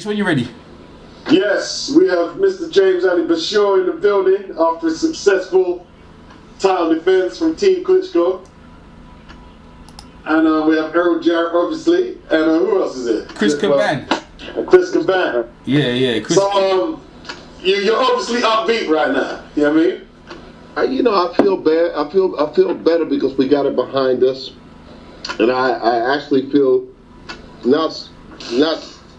When you're ready. Yes, we have Mr. James Ali Bashir in the building after a successful title defense from Team Klitschko. And we have Errol Jarrett, obviously. And who else is it? Chris Caban. Chris Caban. Yeah. Chris. So, you're obviously upbeat right now. You know what I mean? I feel bad. I feel better because we got it behind us. And I actually feel not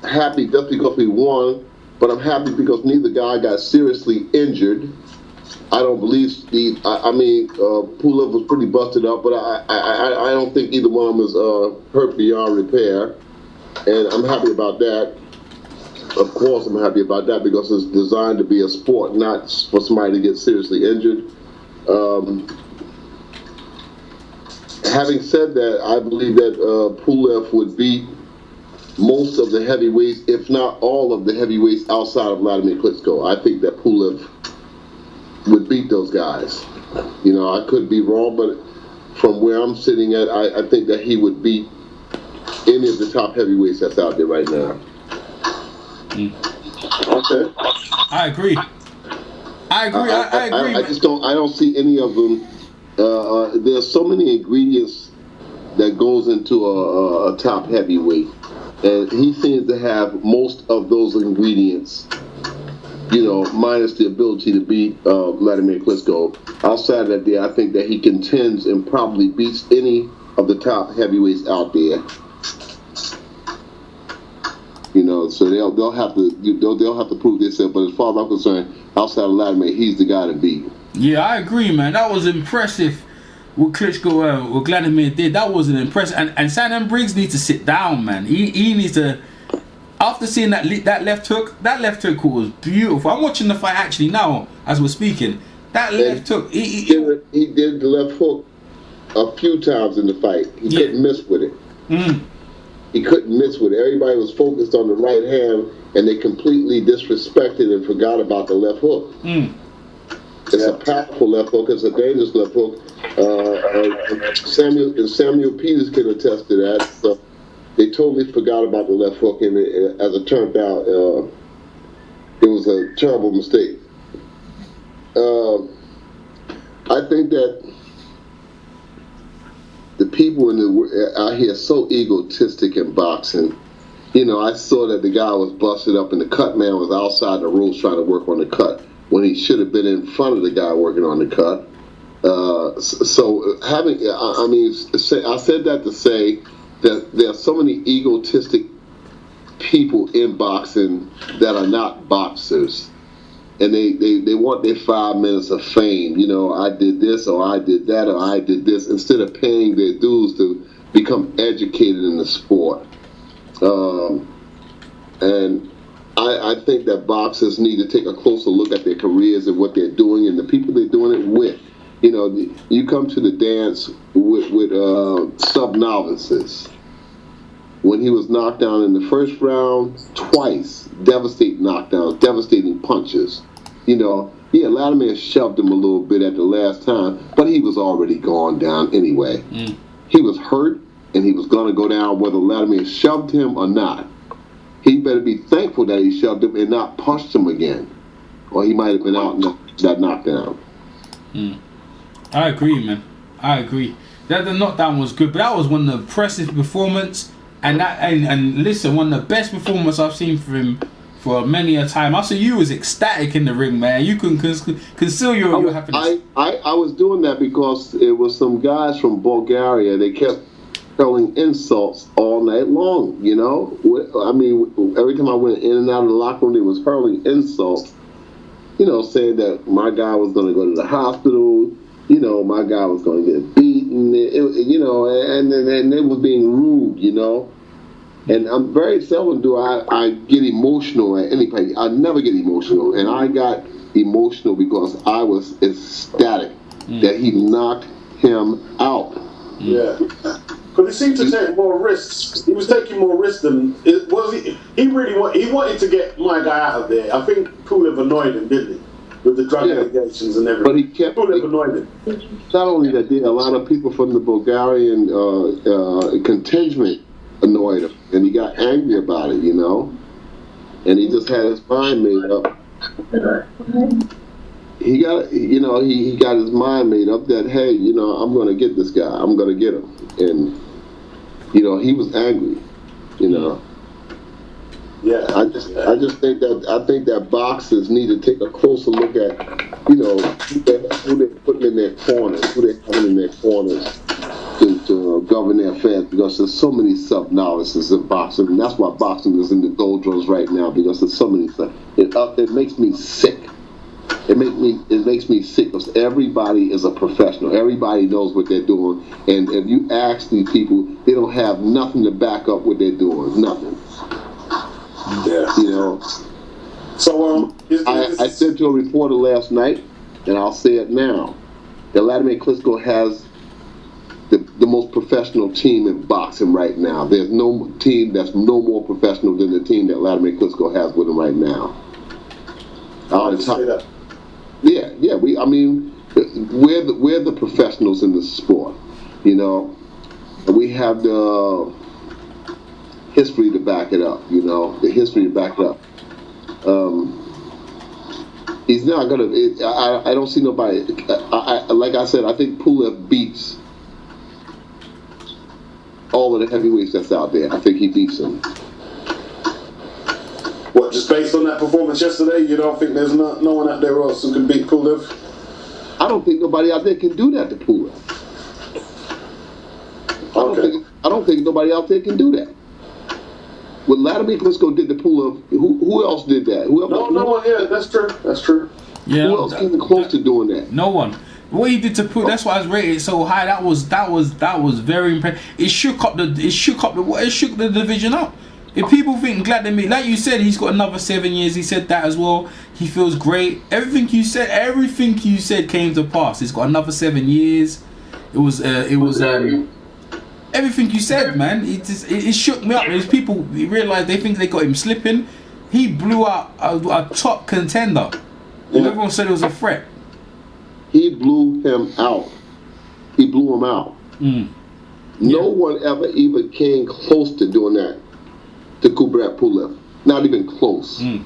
happy just because we won, but I'm happy because neither guy got seriously injured. I don't believe Pulev was pretty busted up, but I don't think either one of them is hurt beyond repair, and I'm happy about that. Of course, I'm happy about that because it's designed to be a sport, not for somebody to get seriously injured. Having said that, I believe that Pulev would beat most of the heavyweights, if not all of the heavyweights outside of Wladimir Klitschko. I think that Pulev would beat those guys. I could be wrong, but from where I'm sitting at, I think that he would beat any of the top heavyweights that's out there right now. Okay. I agree. I don't see any of them. There's so many ingredients that goes into a top heavyweight, and he seems to have most of those ingredients, minus the ability to beat Wladimir Klitschko. Outside of that, I think that he contends and probably beats any of the top heavyweights out there. So they'll have to prove themselves. But as far as I'm concerned, outside of Wladimir, he's the guy to beat. Yeah, I agree, man. That was impressive. What Klitschko, what Wladimir did, that was an impressive. And Shannon Briggs needs to sit down, man. He needs to. After seeing that left hook was beautiful. I'm watching the fight actually now as we're speaking. That left hook. He did the left hook a few times in the fight. He couldn't miss with it. He couldn't miss with it. Everybody was focused on the right hand, and they completely disrespected and forgot about the left hook. It's a powerful left hook. It's a dangerous left hook. Samuel Peters can attest to that. So they totally forgot about the left hook, and as it turned out, it was a terrible mistake. I think that the people out here are so egotistic in boxing. I saw that the guy was busted up, and the cut man was outside the ropes trying to work on the cut when he should have been in front of the guy working on the cut. I said that to say that there are so many egotistic people in boxing that are not boxers, and they want their 5 minutes of fame. I did this, or I did that, or I did this, instead of paying their dues to become educated in the sport. And I think that boxers need to take a closer look at their careers and what they're doing and the people they're doing it with. You come to the dance with sub-novices. When he was knocked down in the first round, twice, devastating knockdowns, devastating punches. Wladimir shoved him a little bit at the last time, but he was already gone down anyway. He was hurt, and he was going to go down whether Wladimir shoved him or not. He better be thankful that he shoved him and not punched him again, or he might have been out in that knockdown. I agree, man. I agree. The knockdown was good, but that was one of the impressive performances. And listen, one of the best performances I've seen from him for many a time. I saw you was ecstatic in the ring, man. You can conceal your happiness. I was doing that because it was some guys from Bulgaria. They kept hurling insults all night long, every time I went in and out of the locker room, they was hurling insults, saying that my guy was going to go to the hospital, my guy was going to get beaten, and they were being rude, And I'm very seldom do I get emotional at anybody. I never get emotional, and I got emotional because I was ecstatic that he knocked him out. Yeah. Because he seemed to take more risks. He was taking more risks than it was. He wanted to get my guy out of there. I think Pulev annoyed him, didn't he? With the drug allegations and everything. But he kept Pulev annoyed him. Not only that, a lot of people from the Bulgarian contingent annoyed him, and he got angry about it. and he just had his mind made up. He got his mind made up that, hey, I'm going to get this guy. I'm going to get him. And he was angry. Yeah. I just think that boxers need to take a closer look at who they're putting in their corners, who they're having in their corners to govern their affairs, because there's so many sub-novices in boxing, and that's why boxing is in the doldrums right now, because there's so many stuff. It makes me sick. It makes me sick, because everybody is a professional. Everybody knows what they're doing, and if you ask these people, they don't have nothing to back up what they're doing. Nothing. Yeah. So I said to a reporter last night, and I'll say it now, that Wladimir Klitschko has the most professional team in boxing right now. There's no team that's no more professional than the team that Wladimir Klitschko has with him right now. Yeah. We're the professionals in this sport, and we have the history to back it up. The history to back it up. He's not gonna. I don't see nobody. Like I said, I think Pulev beats all of the heavyweights that's out there. I think he beats them. What, just based on that performance yesterday, you don't think there's no one out there else who can beat Pulev? I don't think nobody out there can do that to Pulev. I don't think nobody out there can do that. What Wladimir Klitschko did to Pulev, who else did that? No one. Yeah, that's true. Yeah, who else came close to doing that? No one. What he did to Pulev, that's why I was rated so high. That was very impressive. It shook the division up. If people think Wladimir, like you said, he's got another 7 years. He said that as well. He feels great. Everything you said came to pass. He's got another 7 years. It was everything you said, man. It shook me up. There's people realize they think they got him slipping. He blew out a top contender. Yeah. Everyone said it was a threat. He blew him out. He blew him out. No one ever even came close to doing that to Kubrat Pulev. Not even close. He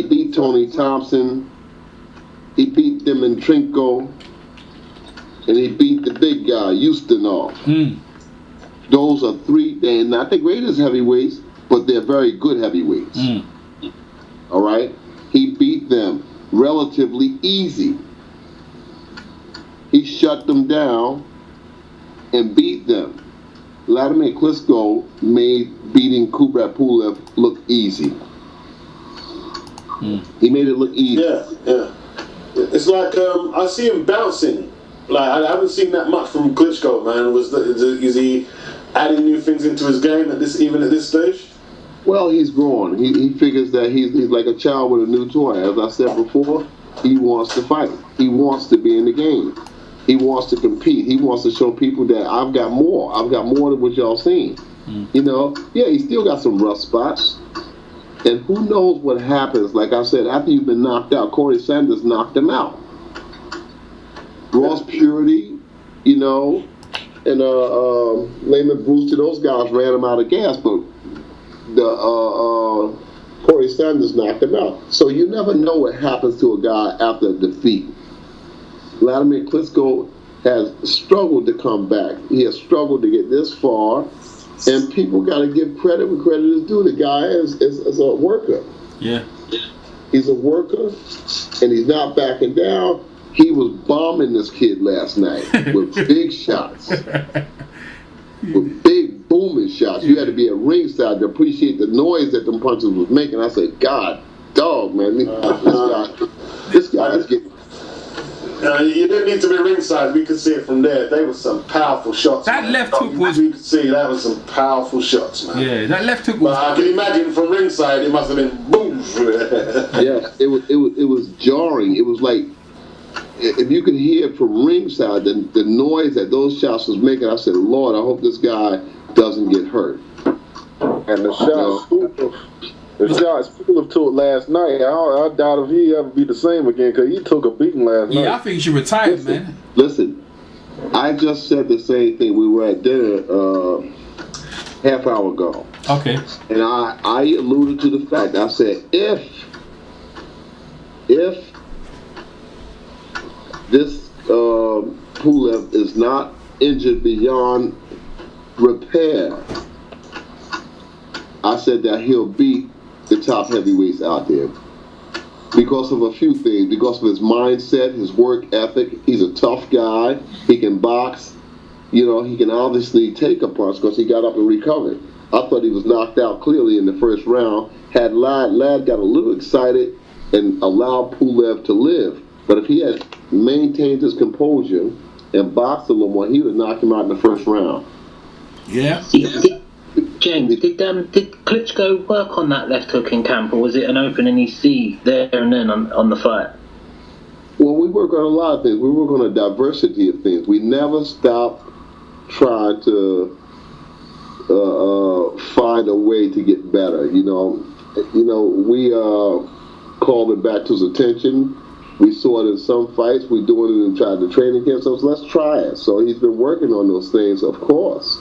beat Tony Thompson. He beat Dimitrenko. And he beat the big guy, Ustinov. Those are three, they're not the greatest heavyweights, but they're very good heavyweights. All right? He beat them relatively easy. He shut them down and beat them. Wladimir Klitschko made beating Kubrat Pulev look easy. He made it look easy. Yeah. It's like I see him bouncing. Like, I haven't seen that much from Klitschko, man. Is he adding new things into his game at this stage? Well, he's growing. He figures that he's like a child with a new toy. As I said before, he wants to fight. He wants to be in the game. He wants to compete. He wants to show people that I've got more. I've got more than what y'all seen. Yeah, he still got some rough spots. And who knows what happens, like I said, after you've been knocked out. Corey Sanders knocked him out. Ross Purity, and Layman Brewster, those guys ran him out of gas, but Corey Sanders knocked him out. So you never know what happens to a guy after a defeat. Wladimir Klitschko has struggled to come back. He has struggled to get this far, and people got to give credit where credit is due. The guy is a worker. Yeah. He's a worker, and he's not backing down. He was bombing this kid last night with big shots. With big booming shots. You had to be at ringside to appreciate the noise that them punches was making. I said, God, dog, man, this guy is getting... you didn't need to be ringside. We could see it from there. They were some powerful shots. That left hook was... You could see that was some powerful shots, man. Yeah, that left hook was... But I can imagine from ringside, it must have been boom. Yeah, it was jarring. It was like... If you could hear from ringside the noise that those shots was making, I said, Lord, I hope this guy doesn't get hurt. And the shots Pulev took last night, I doubt if he ever be the same again, because he took a beating last night. Yeah, I think he should retire, man. Listen, I just said the same thing. We were at dinner half hour ago. Okay. And I alluded to the fact, I said, if this Pulev is not injured beyond repair, I said that he'll beat the top heavyweights out there because of a few things, because of his mindset, his work ethic. He's a tough guy. He can box. You know, he can obviously take a punch because he got up and recovered. I thought he was knocked out clearly in the first round. Had Lad got a little excited and allowed Pulev to live. But if he had maintained his composure and boxed a little more, he would knock him out in the first round. Yeah. James, did Klitschko work on that left hook in camp, or was it an opening he see there and then on the fight? Well, we work on a lot of things. We work on a diversity of things. We never stop trying to find a way to get better. We called it back to his attention. We saw it in some fights. We're doing it and trying to train against us. Let's try it. So he's been working on those things, of course.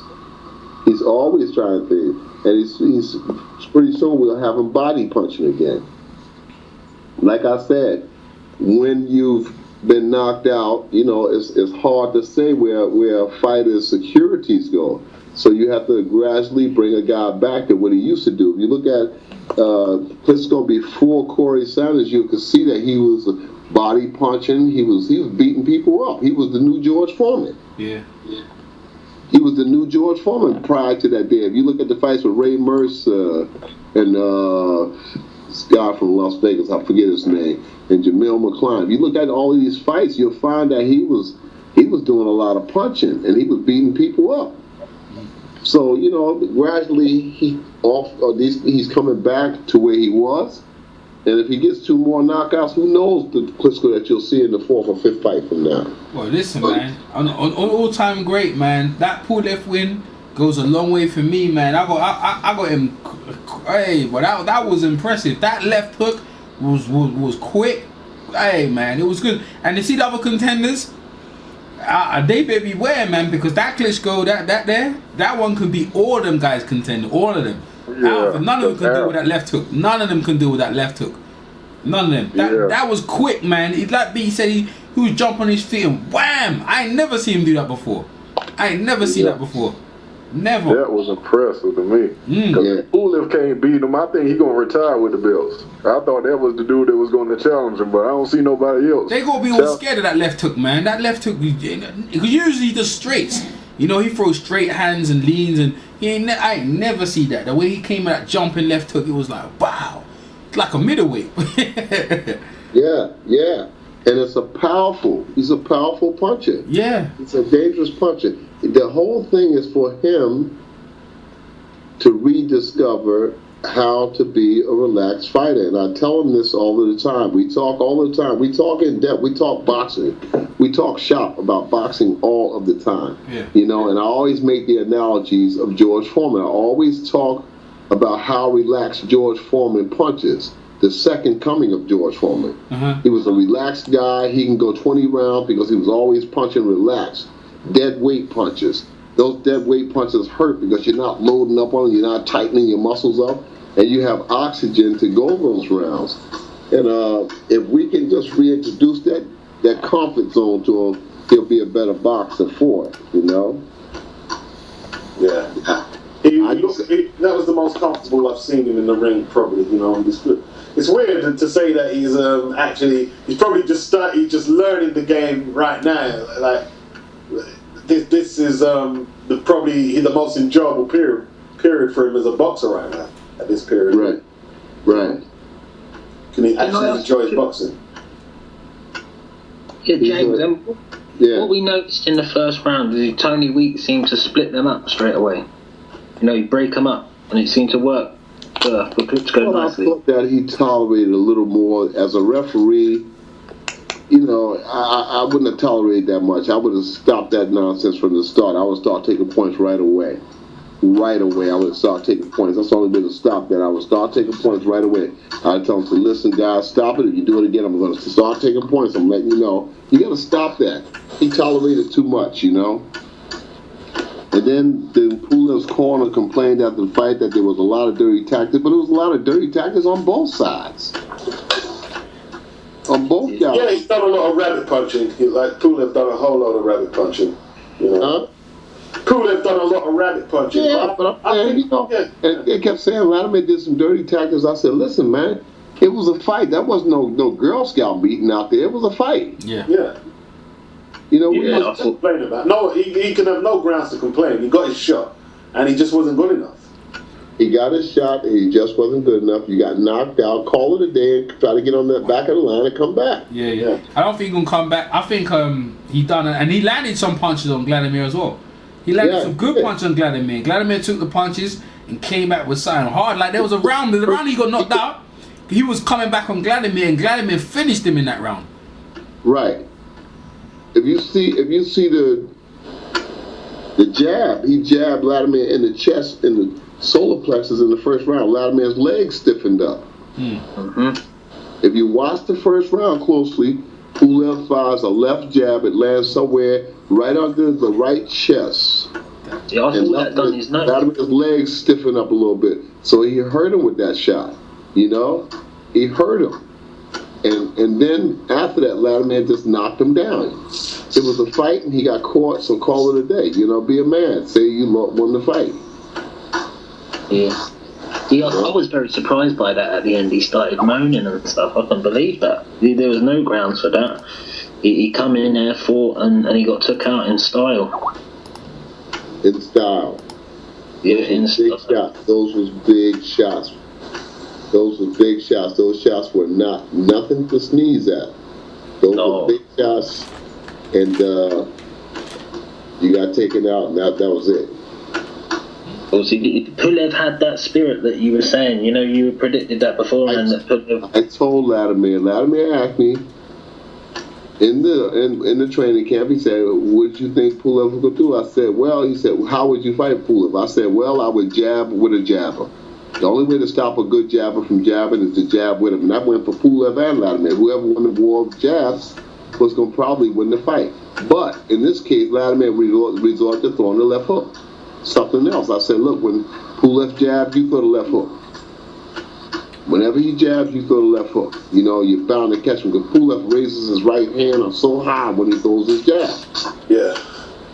He's always trying things. And he's pretty soon we'll have him body punching again. Like I said, when you've been knocked out, it's hard to say where a fighter's securities go. So you have to gradually bring a guy back to what he used to do. If you look at Klitschko before Corey Sanders, you could see that he was body punching. He was beating people up. He was the new George Foreman. Yeah. He was the new George Foreman prior to that day. If you look at the fights with Ray Merce and this guy from Las Vegas, I forget his name, and Jamil McCline. If you look at all of these fights, you'll find that he was doing a lot of punching and he was beating people up. So gradually he's coming back to where he was, and if he gets 2 more knockouts, who knows the Klitschko that you'll see in the 4th or 5th fight from now. Well, listen, man, on all-time great, man. That Pulev win goes a long way for me, man. I got him. Hey, but that was impressive. That left hook was quick. Hey, man, it was good. And you see the other contenders, they better beware, man, because that Klitschko, that one could be all them guys contending, all of them. Yeah, none of them can deal with that left hook. None of them can deal with that left hook. None of them. That was quick, man. He said he was jumping on his feet and wham! I ain't never seen him do that before. Never. That was impressive to me. Because Pulev can't beat him. I think he's going to retire with the belts. I thought that was the dude that was going to challenge him, but I don't see nobody else. They going to be all scared of that left hook, man. That left hook, usually the straights. He throws straight hands and leans, and I ain't never see that. The way he came at that jumping left hook, it was like, wow. It's like a middleweight. Yeah. And he's a powerful puncher. Yeah. He's a dangerous puncher. The whole thing is for him to rediscover how to be a relaxed fighter. And I tell him this all the time. We talk all the time. We talk in depth. We talk boxing. We talk shop about boxing all of the time. Yeah. And I always make the analogies of George Foreman. I always talk about how relaxed George Foreman punches. The second coming of George Foreman. He was a relaxed guy. He can go 20 rounds because he was always punching relaxed. Dead weight punches. Those dead weight punches hurt because you're not loading up on them, you're not tightening your muscles up, and you have oxygen to go those rounds. And if we can just reintroduce that comfort zone to him, he'll be a better boxer for it, Yeah. That was the most comfortable I've seen him in the ring, probably. It's weird to say that he's probably just learning the game right now. Like this is probably the most enjoyable period for him as a boxer right now at this period. Right. Can he actually enjoy his boxing? Yeah, James. What we noticed in the first round is Tony Weeks seemed to split them up straight away. He'd break them up, and it seemed to work for Klitschko nicely. I thought that he tolerated a little more as a referee. I wouldn't have tolerated that much. I would have stopped that nonsense from the start. I would start taking points right away. I would start taking points. That's the only way to stop that. I would start taking points right away. I'd tell him to listen, guys, stop it. If you do it again, I'm going to start taking points. I'm letting you know. You got to stop that. He tolerated too much, And And then Pulev's corner complained after the fight that there was a lot of dirty tactics, but there was a lot of dirty tactics on both sides. On both guys. Yeah, he's done a lot of rabbit punching. Pulev done a whole lot of rabbit punching. You know? Pulev done a lot of rabbit punching. Yeah, but they kept saying Wladimir did some dirty tactics. I said, listen, man, it was a fight. That wasn't no Girl Scout meeting out there. It was a fight. Yeah. You know, he wasn't complaining about. No, he can have no grounds to complain. He got his shot, and he just wasn't good enough. He got his shot, and he just wasn't good enough. You got knocked out. Call it a day, and try to get on the back of the line and come back. Yeah. I don't think he can come back. I think he done it, and he landed some punches on Wladimir as well. He landed some good punches on Wladimir. Wladimir took the punches and came back with something hard. Like there was a round. The round he got knocked out, he was coming back on Wladimir, and Wladimir finished him in that round. Right. If you see the jab, he jabbed Wladimir in the chest, in the solar plexus in the first round. Vladimir's legs stiffened up. If you watch the first round closely, Pulev fires a left jab. It lands somewhere right under the right chest. Yeah, I thought that done his nose. Vladimir's legs stiffened up a little bit, so he hurt him with that shot. You know, he hurt him. And then after that, Wladimir just knocked him down. It was a fight, and he got caught, so call it a day. You know, be a man. Say you won the fight. Yeah, I was very surprised by that at the end. He started moaning and stuff. I couldn't believe that. There was no grounds for that. He come in there, fought, and he got took out in style. In style. Yeah, in style. Shots. Those was big shots. Those were big shots. Those shots were nothing to sneeze at. Those were big shots, and you got taken out, and that was it. Obviously, Pulev had that spirit that you were saying. You know, you predicted that before, and that Pulev. I told Wladimir. Wladimir asked me in the training camp. He said, "What do you think Pulev was gonna do?" I said, "Well," he said, "How would you fight Pulev?" I said, "Well, I would jab with a jabber. The only way to stop a good jabber from jabbing is to jab with him." And that went for Pulev and Wladimir. Whoever won the war of jabs was going to probably win the fight. But in this case, Wladimir resorted to throwing the left hook. Something else. I said, look, when Pulev jabs, you throw the left hook. Whenever he jabs, you throw the left hook. You know, you're bound to catch him because Pulev raises his right hand up so high when he throws his jab. Yeah.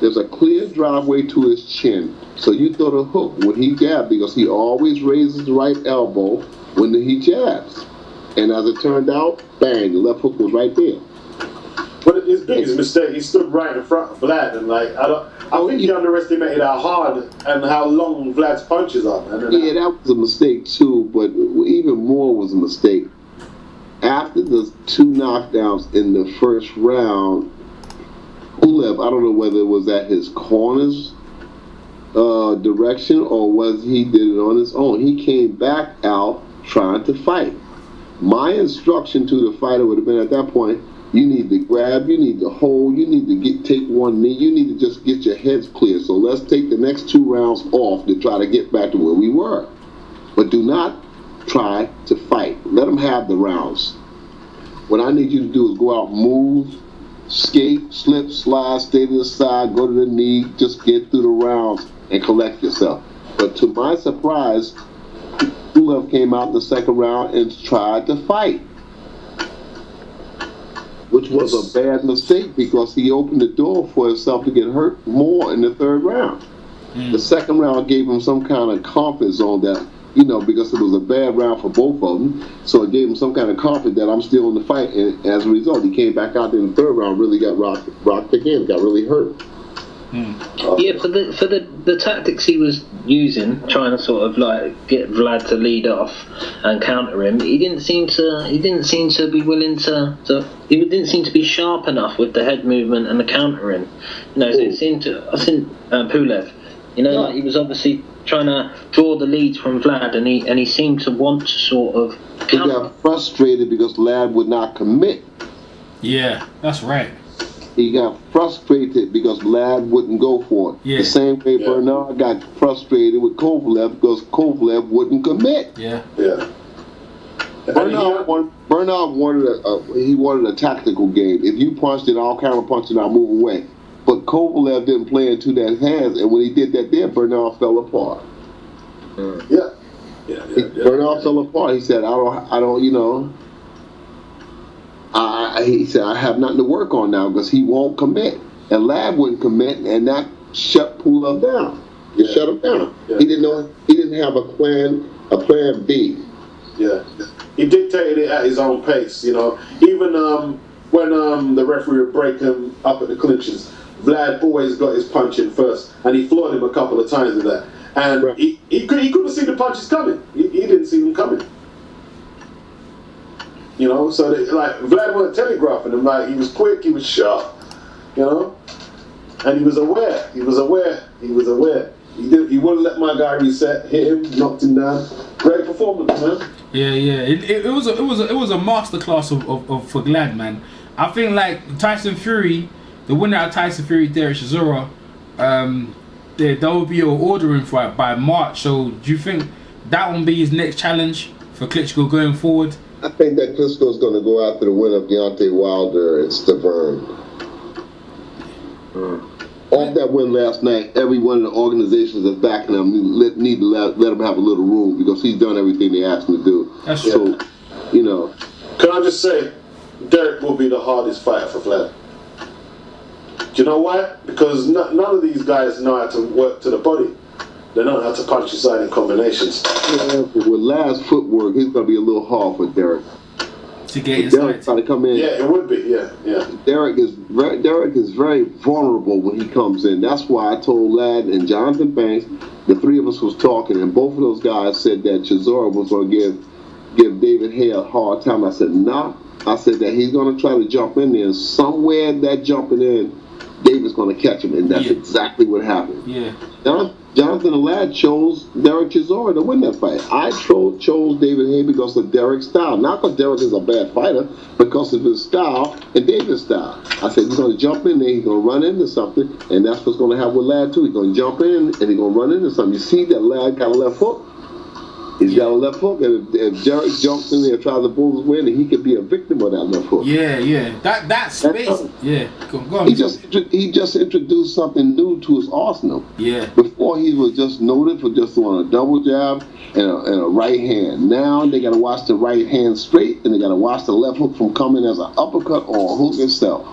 There's a clear driveway to his chin. So you throw the hook when he jabs because he always raises the right elbow when he jabs. And as it turned out, bang, the left hook was right there. But his biggest mistake, he stood right in front of Vlad, and I think he underestimated how hard and how long Vlad's punches are, man. Yeah, that was a mistake too, but even more was a mistake. After the two knockdowns in the first round, Pulev, I don't know whether it was at his corner's direction or was he did it on his own. He came back out trying to fight. My instruction to the fighter would have been at that point, you need to grab, you need to hold, you need to take one knee, you need to just get your heads clear. So let's take the next 2 rounds off to try to get back to where we were. But do not try to fight. Let them have the rounds. What I need you to do is go out, move, skate, slip, slide, stay to the side, go to the knee, just get through the rounds and collect yourself. But to my surprise, Pulev came out in the second round and tried to fight, which was a bad mistake because he opened the door for himself to get hurt more in the third round. The second round gave him some kind of comfort zone that, you know, because it was a bad round for both of them, so it gave him some kind of confidence that I'm still in the fight, and as a result, he came back out in the third round, really got rocked again, got really hurt. Yeah, for the tactics he was using, trying to sort of like get Vlad to lead off and counter him, he didn't seem to be willing to he didn't seem to be sharp enough with the head movement and the countering. You know, so it seemed to, I think Pulev, you know, like he was obviously trying to draw the lead from Vlad, and he seemed to want to sort of he got frustrated because Vlad would not commit. Yeah, that's right. He got frustrated because Vlad wouldn't go for it. Yeah. The same way Bernard got frustrated with Kovalev because Kovalev wouldn't commit. Yeah. Bernard wanted a tactical game. If you punched it, I'll counter punch it, I'll move away. But Kovalev didn't play into that hands, and when he did that there, Bernal fell apart. Yeah. Bernal fell apart. He said, I don't, you know. He said, I have nothing to work on now because he won't commit. And Lab wouldn't commit, and that shut Pulev down. It shut him down. Yeah. He didn't have a plan B. Yeah. He dictated it at his own pace, you know. Even when the referee would break him up at the clinches, Vlad always got his punch in first, and he floored him a couple of times with that. And Right. he couldn't see the punches coming. He didn't see them coming. You know, so like Vlad wasn't telegraphing him. Like, he was quick, he was sharp, you know, and he was aware. He wouldn't let my guy reset, hit him, knocked him down. Great performance, man. Yeah. It was a masterclass of for Glad, man. I think like Tyson Fury, the winner of Tyson Fury, Derek Chisora, the WBO ordering fight by March. So do you think that will be his next challenge for Klitschko going forward? I think that Klitschko's going to go after the winner of Deontay Wilder and Stavern. Off that win last night, every one of the organizations that's backing him need to let him have a little room because he's done everything they asked him to do. That's so, you know. Can I just say, Derek will be the hardest fighter for Vlad. Do you know why? Because none of these guys know how to work to the body. They know how to punch inside in combinations. Yeah, with last footwork, he's going to be a little hard for Derek. To get inside. Derek's trying to come in. Yeah, it would be. Yeah. Derek is very vulnerable when he comes in. That's why I told Ladd and Jonathan Banks, the three of us was talking, and both of those guys said that Chisora was going to give David Hay a hard time. I said, nah. I said that he's going to try to jump in there, and somewhere that jumping in, David's going to catch him, and that's exactly what happened. Yeah. Jonathan and Ladd chose Derek Chisora to win that fight. I chose David Hay because of Derek's style. Not because Derek is a bad fighter, because of his style and David's style. I said he's going to jump in there, he's going to run into something, and that's what's going to happen with Ladd too. He's going to jump in and he's going to run into something. You see that Ladd got a left hook? He's got a left hook, and if Derek jumps in there and tries to pull his win, he could be a victim of that left hook. Yeah. That space. Yeah. Go on. He just introduced something new to his arsenal. Yeah. Before he was just noted for just doing a double jab and a right hand. Now they got to watch the right hand straight, and they got to watch the left hook from coming as an uppercut or a hook itself.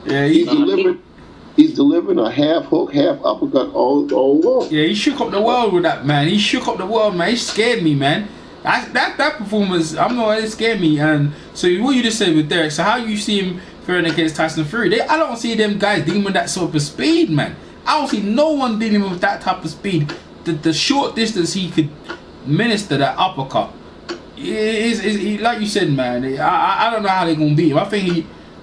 Yeah. He's delivering a half hook, half uppercut all along. Yeah, he shook up the world with that, man. He shook up the world, man. He scared me, man. That performance, I'm not, it scared me. And so what you just said with Derek, so how you see him faring against Tyson Fury? I don't see them guys dealing with that sort of speed, man. I don't see no one dealing with that type of speed. The short distance he could minister that uppercut. Is like you said, man. I don't know how they're gonna beat him.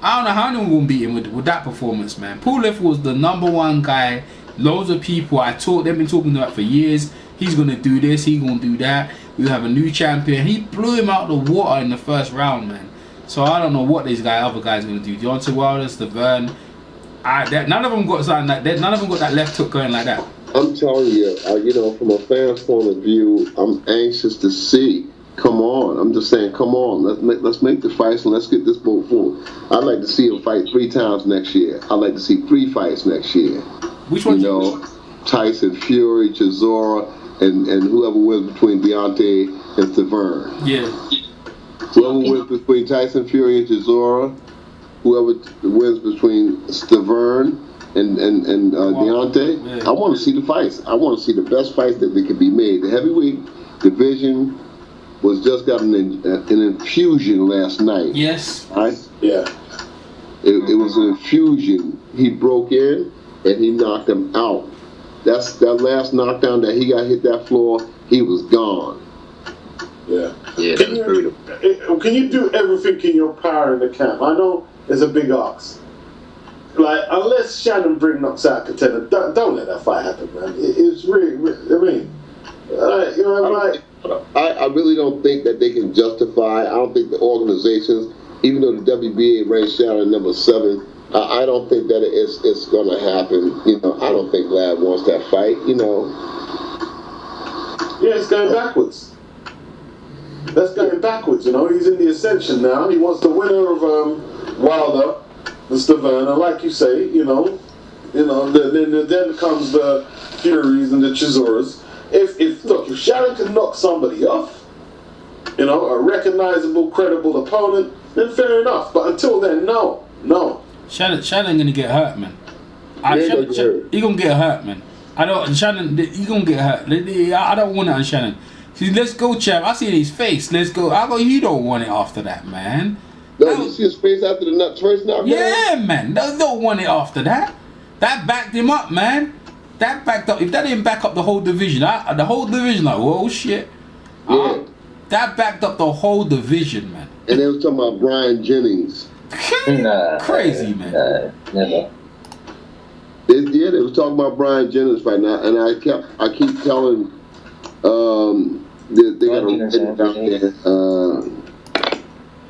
I don't know how they're gonna beat him with that performance, man. Pulev was the #1 guy. Loads of people they've been talking about for years. He's gonna do this. He's gonna do that. We have a new champion. He blew him out the water in the first round, man. So I don't know what these other guys are gonna do. Deontay Wilder, Stavern. None of them got something like that. None of them got that left hook going like that. I'm telling you, from a fan's point of view, I'm anxious to see. Come on, I'm just saying, come on. Let's make the fights and let's get this boat full. I'd like to see him fight 3 times next year. I'd like to see 3 fights next year. Which one? Tyson Fury, Chisora, and whoever wins between Deontay and Stavern. Yeah. Whoever wins between Tyson Fury and Chisora, whoever wins between Stavern and Deontay. Yeah. I want to see the fights. I want to see the best fights that they can be made. The heavyweight division was just got an infusion last night. Yes. Right? Yeah. It was an infusion. He broke in and he knocked him out. That last knockdown that he got hit that floor, he was gone. Yeah. Yeah, that was brutal. Can you do everything in your power in the camp? I know it's a big ask. Like, unless Shannon Briggs knocks out Contender, don't let that fight happen, man. It's really, I mean, I really don't think that they can justify. I don't think the organizations, even though the WBA ranks down at number 7, I don't think that it's going to happen. I don't think Vlad wants that fight. Yeah, it's going backwards. That's going backwards. He's in the ascension now. He wants the winner of Wilder the Stavern, and like you say, then comes the Furies and the Chisoras. If Shannon can knock somebody off, a recognizable, credible opponent, then fair enough. But until then, no. Shannon gonna get hurt, man. He gonna get hurt, man. He gonna get hurt. I don't want it on Shannon. See, let's go, champ. I see his face. Let's go. I go. You don't want it after that, man. No, you see his face after the first knockout? Yeah, man. Don't want it after that. That backed him up, man. That backed up. If that didn't back up the whole division, like, whoa, shit. Yeah. That backed up the whole division, man. And they was talking about Brian Jennings. Crazy, man. Never. They was talking about Brian Jennings right now, and I keep telling they got to write it down there.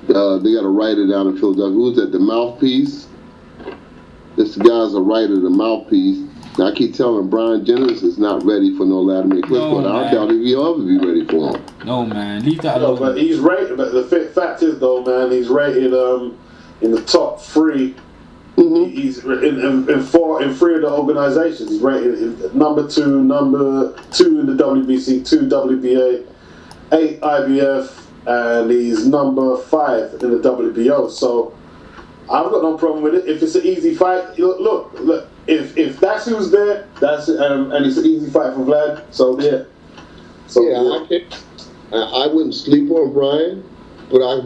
They got to write it down in Philadelphia. Who's that? The Mouthpiece. This guy's a writer, the Mouthpiece. Now I keep telling him Brian Jennings is not ready for no Wladimir Klitschko. I doubt if he'll ever be ready for him. No, man. Leave that alone. But he's rated. But the fact is, though, man, he's rated in the top 3. Mm-hmm. He's in 3 of the organizations. He's rated number 2 in the WBC, 2 WBA, 8 IBF, and he's number 5 in the WBO. So I've got no problem with it. If it's an easy fight, look. If that's who's there, that's and it's an easy fight for Vlad. So yeah. I wouldn't sleep on Brian. But I'm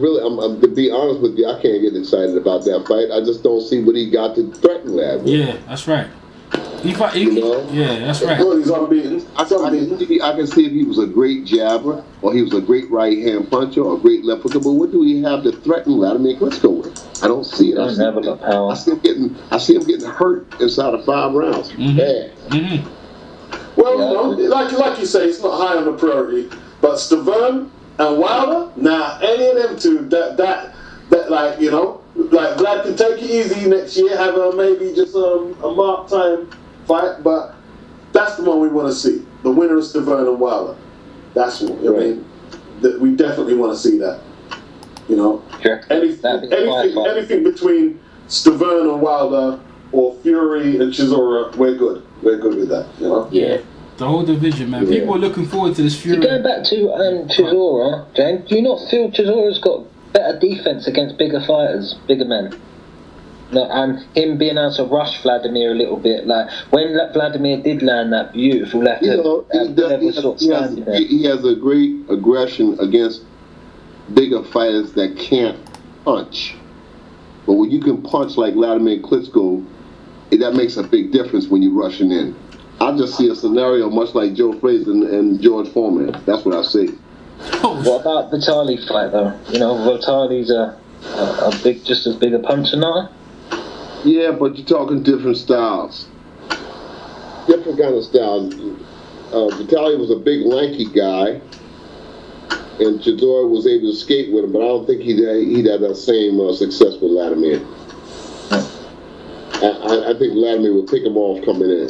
to be honest with you, I can't get excited about that fight. I just don't see what he got to threaten that with. Yeah, that's right. Yeah, that's right. Well, he's unbeaten. I can see if he was a great jabber, or he was a great right hand puncher, or a great left hooker. But what do he have to threaten Wladimir Klitschko with? I don't see it. I see him getting hurt inside of 5 rounds. Mm-hmm. Bad. Mm-hmm. Well, like you say, it's not high on the priority. But Stavern and Wilder, any of them two, that like Vlad can take it easy next year, have maybe just a mark time fight, but that's the one we want to see. The winner of Stavern and Wilder. That's what I mean. We definitely want to see that. Sure. Anything between Stavern and Wilder or Fury and Chisora, we're good. We're good with that. Yeah. The whole division, man. People are looking forward to this Fury. Going back to Chisora, James, do you not feel Chisora's got better defense against bigger fighters, bigger men? And him being able to rush Wladimir a little bit, like when Wladimir did land that beautiful left hook, he has a great aggression against bigger fighters that can't punch. But when you can punch like Wladimir Klitschko, that makes a big difference when you're rushing in. I just see a scenario much like Joe Frazier and George Foreman. That's what I see. What about Vitaly's fight though? Vitaly's just as big a puncher now. Yeah, but you're talking different styles. Different kind of styles. Vitaly was a big lanky guy, and Chisora was able to skate with him, but I don't think he'd have that same success with Wladimir. I think Wladimir would pick him off coming in.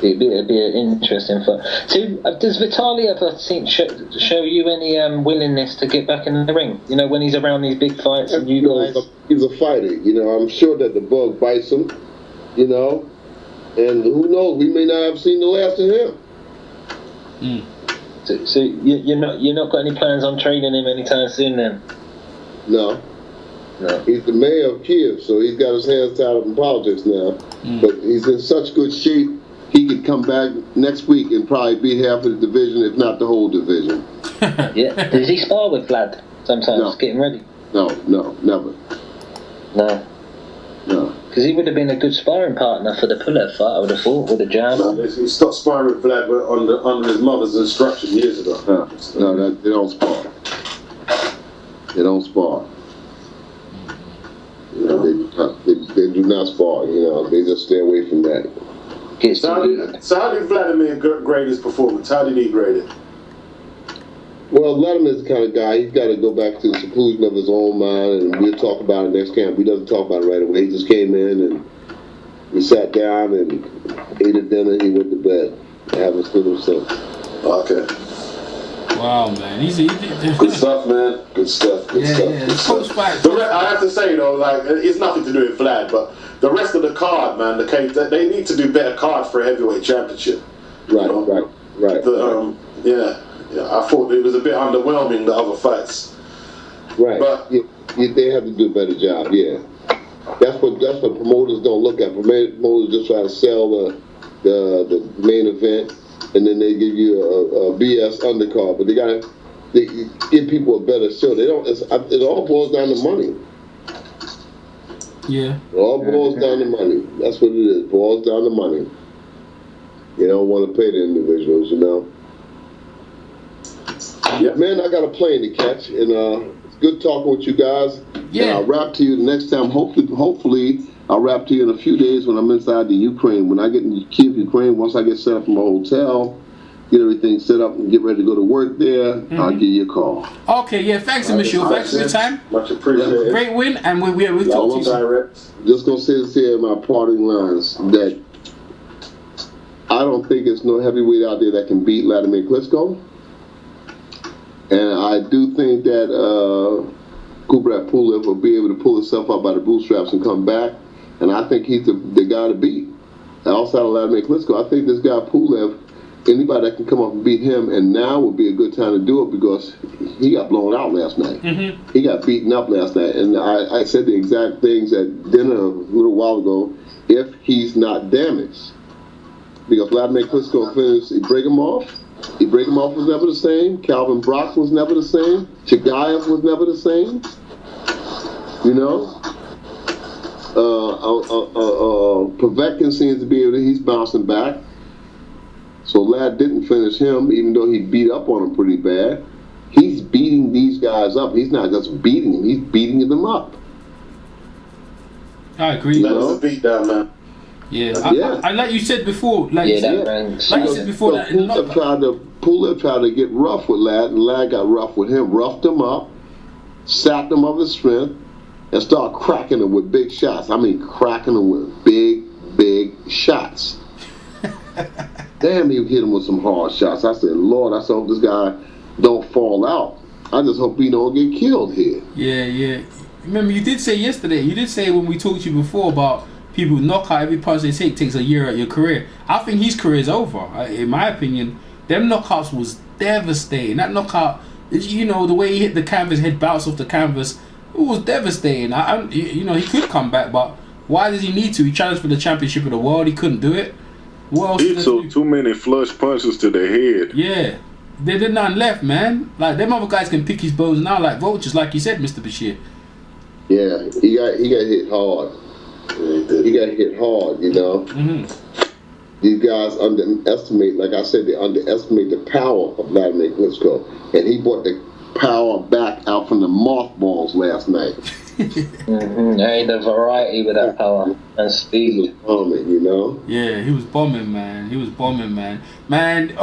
It'd be an interesting fight. So, does Vitaly ever show you any willingness to get back in the ring? When he's around these big fights and you guys. He's a fighter. I'm sure that the bug bites him. And who knows? We may not have seen the last of him. So you're not got any plans on training him anytime soon then? No. He's the mayor of Kiev, so he's got his hands tied up in politics now. But he's in such good shape. He could come back next week and probably beat half of the division, if not the whole division. Yeah. Does he spar with Vlad sometimes? No. Getting ready? No, never. No. Because he would have been a good sparring partner for the Pulev fight, I would have thought, with a jab. He stopped sparring with Vlad under his mother's instruction years ago. They don't spar. They don't spar. They do not spar. They just stay away from that. So how did Wladimir grade his performance? How did he grade it? Well, Vladimir's the kind of guy, he's got to go back to the seclusion of his own mind, and we'll talk about it next camp. He doesn't talk about it right away. He just came in and we sat down and ate a dinner, he went to bed. I haven't seen him since. Okay. Wow, man. Good stuff, man. Good stuff. Good stuff. Yeah. The post-fight. I have to say though, like it's nothing to do with Vlad, but the rest of the card, man, they need to do better cards for a heavyweight championship. Right. Yeah. I thought it was a bit underwhelming, the other fights. Right. But they have to do a better job. Yeah. That's what promoters don't look at. Promoters just try to sell the main event, and then they give you a BS undercard. But they give people a better show. They don't. It all boils down to money. Yeah. It all boils down to money. That's what it is. It boils down to money. You don't want to pay the individuals, you know. Yeah. Man, I got a plane to catch, and it's good talking with you guys. Yeah. And I'll rap to you the next time. Hopefully, I'll rap to you in a few days when I'm inside the Ukraine. When I get in Kyiv, Ukraine, once I get set up in my hotel, get everything set up and get ready to go to work there, I'll give you a call. Okay, yeah, thanks, Michelle. Thanks for your time. Much appreciated. Great win, and we'll talk to you soon. Just going to say this here in my parting lines, that I don't think there's no heavyweight out there that can beat Wladimir Klitschko. And I do think that Kubrat Pulev will be able to pull himself up by the bootstraps and come back. And I think he's the guy to beat. Outside of Wladimir Klitschko, I think this guy Pulev, anybody that can come up and beat him, and now would be a good time to do it because he got blown out last night. Mm-hmm. He got beaten up last night. And I said the exact things at dinner a little while ago, if he's not damaged. Because Wladimir Klitschko finished, he break him off. Was never the same. Calvin Brock was never the same. Chigayev was never the same. You know? Povetkin seems to be he's bouncing back. So Lad didn't finish him, even though he beat up on him pretty bad. He's beating these guys up. He's not just beating them, he's beating them up. I agree. That was a beatdown, man. Yeah. I like you said before. Pulev tried to get rough with Lad, and Lad got rough with him, roughed him up, sapped him of his strength, and started cracking him with big shots. I mean, cracking him with big shots. Damn, he hit him with some hard shots. I said, Lord, I hope this guy don't fall out. I just hope he don't get killed here. Yeah. Remember, you did say when we talked to you before about people knockout, every punch they take takes a year out your career. I think his career is over. In my opinion, them knockouts was devastating. That knockout, you know, the way he hit the canvas, head bounced off the canvas, it was devastating. You know, he could come back, but why does he need to? He challenged for the championship of the world. He couldn't do it. What else? He took too many flush punches to the head. Yeah. There did nothing left, man. Like, them other guys can pick his bones now like vultures, like you said, Mr. Bashir. Yeah, he got hit hard. He got hit hard, you know. Mm-hmm. These guys underestimate, like I said, they underestimate the power of Wladimir Klitschko. And he brought the power back out from the mothballs last night. Mm-hmm. Yeah, the variety with that power and speed. He was bombing, you know. Yeah, he was bombing, man. Man,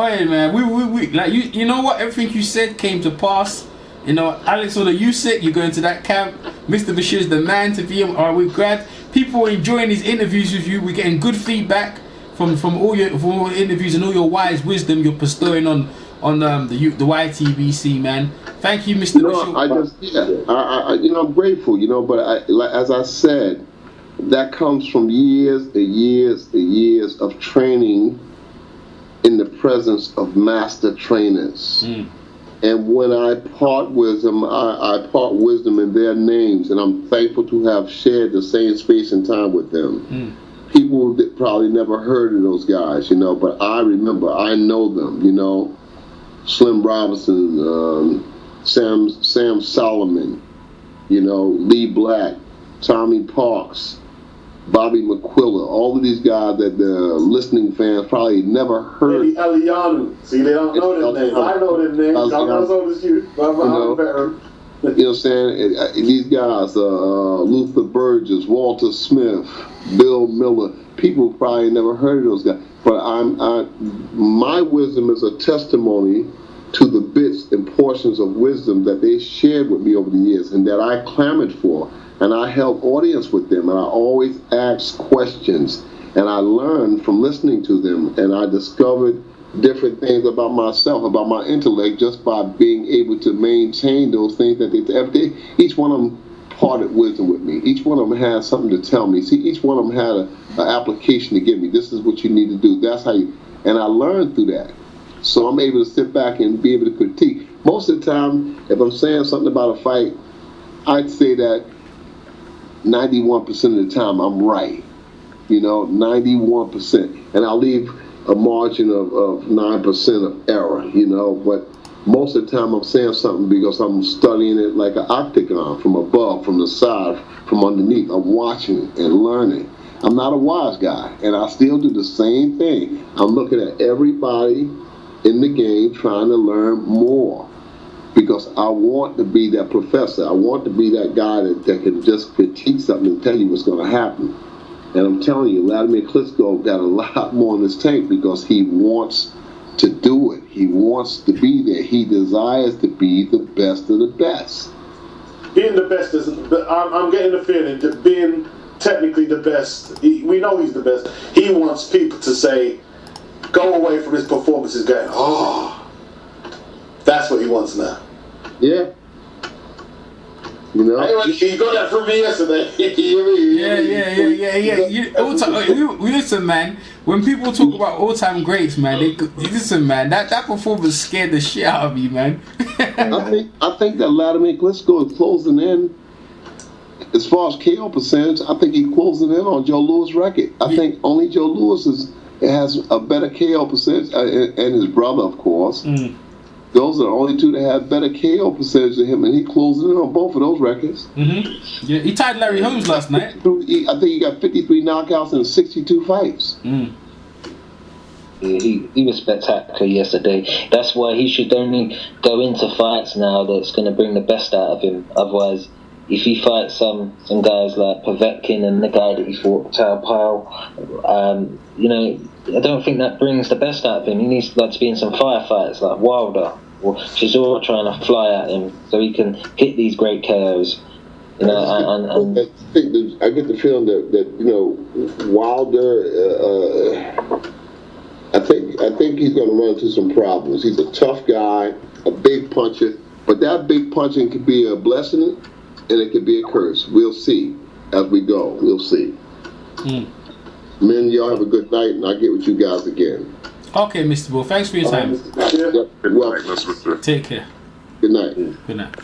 we like you know what? Everything you said came to pass. You know, Alex or the Usyk, you're going to that camp. Mr. Bashir's the man to be. We're glad people are enjoying these interviews with you. We're getting good feedback from all your interviews and all your wise wisdom you're bestowing on the YTBC, man. Thank you, Mr. Bashir. I'm grateful, you know, but as I said, that comes from years and years and years of training in the presence of master trainers. And when I part wisdom, I part wisdom in their names, and I'm thankful to have shared the same space and time with them. People that probably never heard of those guys, you know, but I remember, I know them, you know. Slim Robinson, Sam Solomon, you know, Lee Black, Tommy Parks, Bobby McQuilla, all of these guys that the listening fans probably never heard. Eddie Elianu. See, they don't know their names. I know their names. I'm not as old as you. I'm better. You know what I'm saying? These guys, Luther Burgess, Walter Smith, Bill Miller, people probably never heard of those guys. But my wisdom is a testimony to the bits and portions of wisdom that they shared with me over the years and that I clamored for. And I held audience with them, and I always asked questions. And I learned from listening to them, and I discovered different things about myself, about my intellect, just by being able to maintain those things that each one of them parted wisdom with me. Each one of them had something to tell me. See, each one of them had an application to give me. This is what you need to do. That's how you, and I learned through that. So I'm able to sit back and be able to critique. Most of the time, if I'm saying something about a fight, I'd say that 91% of the time I'm right. 91%. And I'll leave a margin of 9% of error, but most of the time I'm saying something because I'm studying it like an octagon, from above, from the side, from underneath. I'm watching and learning. I'm not a wise guy, and I still do the same thing. I'm looking at everybody in the game trying to learn more, because I want to be that professor. I want to be that guy that can just critique something and tell you what's going to happen. And I'm telling you, Wladimir Klitschko got a lot more in his tank because he wants to do it. He wants to be there. He desires to be the best of the best. Being the best isn't. I'm getting the feeling that being technically the best, we know he's the best. He wants people to say, go away from his performances going, oh, that's what he wants now. Yeah. You got that from me yesterday. Yeah. Listen, man. When people talk about all-time greats, man, listen, man. That performance scared the shit out of me, man. I think that Wladimir Klitschko is closing in. As far as KO percentage, I think he's closing in on Joe Louis' record. I think only Joe Louis has a better KO percentage, and his brother, of course. Mm. Those are the only two that have better KO percentage than him, and he closing in on both of those records. Mm-hmm. Yeah, he tied Larry Holmes last night. I think he got 53 knockouts in 62 fights. Mm. Yeah, he was spectacular yesterday. That's why he should only go into fights now that's going to bring the best out of him. Otherwise, if he fights some guys like Povetkin and the guy that he fought, Tao Pyle, I don't think that brings the best out of him. He needs to be in some firefights like Wilder or Chisora trying to fly at him so he can hit these great KOs. I get the feeling that Wilder. I think he's going to run into some problems. He's a tough guy, a big puncher, but that big punching could be a blessing and it could be a curse. We'll see as we go. We'll see. Mm. Men, y'all have a good night, and I'll get with you guys again. Okay, Mr. Bull. Thanks for your time. Yep. Good night, Mr. Take care. Good night. Good night.